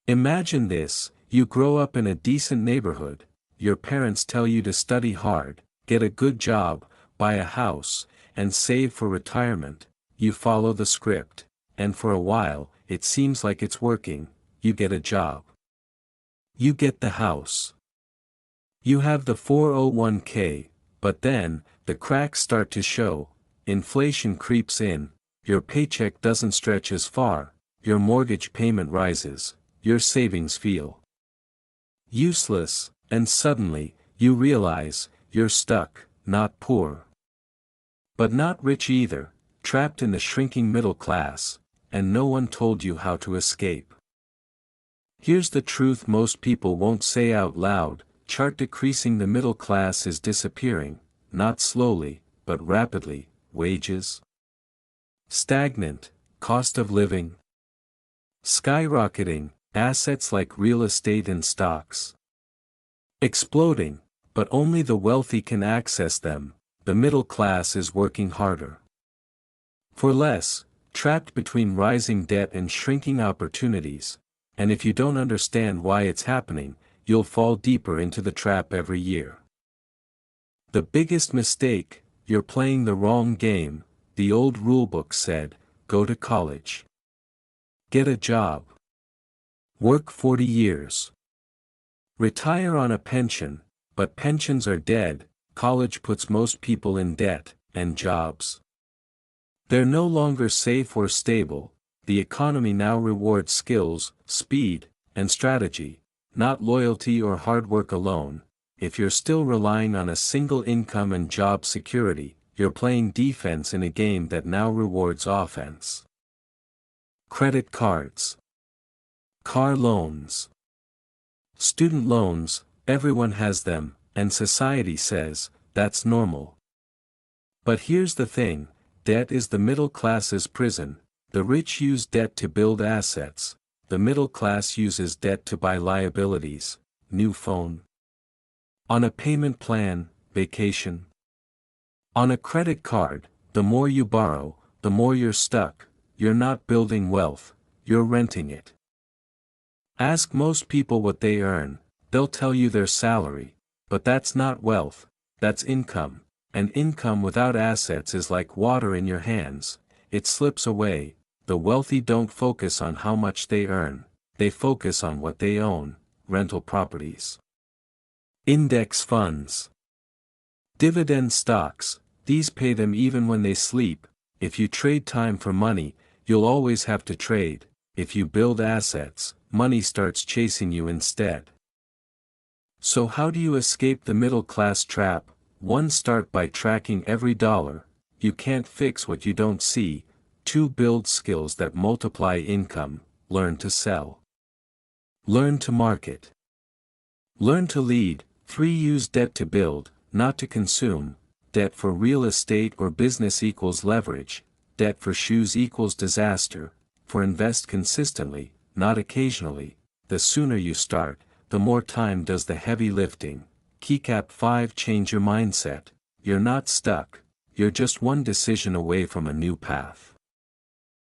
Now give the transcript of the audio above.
Imagine this: you grow up in a decent neighborhood, your parents tell you to study hard, get a good job, buy a house, and save for retirement. You follow the script, and for a while, it seems like it's working. You get a job. You get the house. You have the 401k, but then, the cracks start to show. Inflation creeps in, your paycheck doesn't stretch as far, your mortgage payment rises, your savings feel useless, and suddenly, you realize, you're stuck, not poor, but not rich either, trapped in the shrinking middle class, and no one told you how to escape. Here's the truth most people won't say out loud: chart decreasing, the middle class is disappearing, not slowly, but rapidly. Wages stagnant, cost of living skyrocketing, assets like real estate and stocks exploding, but only the wealthy can access them. The middle class is working harder for less, trapped between rising debt and shrinking opportunities, and if you don't understand why it's happening, you'll fall deeper into the trap every year. The biggest mistake: you're playing the wrong game. The old rulebook said, go to college, get a job, work 40 years, retire on a pension, but pensions are dead. College puts most people in debt, and jobs, they're no longer safe or stable. The economy now rewards skills, speed, and strategy, not loyalty or hard work alone. If you're still relying on a single income and job security, you're playing defense in a game that now rewards offense. Credit cards, car loans, student loans, everyone has them, and society says, that's normal. But here's the thing: debt is the middle class's prison. The rich use debt to build assets, the middle class uses debt to buy liabilities: new phone, on a payment plan, vacation. On a credit card, the more you borrow, the more you're stuck. You're not building wealth, you're renting it. Ask most people what they earn, they'll tell you their salary, but that's not wealth, that's income, and income without assets is like water in your hands, it slips away. The wealthy don't focus on how much they earn, they focus on what they own: rental properties, index funds, dividend stocks. These pay them even when they sleep. If you trade time for money, you'll always have to trade. If you build assets, money starts chasing you instead. So how do you escape the middle class trap? 1. Start by tracking every dollar. You can't fix what you don't see. 2. Build skills that multiply income. Learn to sell. Learn to market. Learn to lead. 3. Use debt to build, not to consume. Debt for real estate or business equals leverage. Debt for shoes equals disaster. 4. Invest consistently, not occasionally. The sooner you start, the more time does the heavy lifting. Keycap 5. Change your mindset. You're not stuck, you're just one decision away from a new path.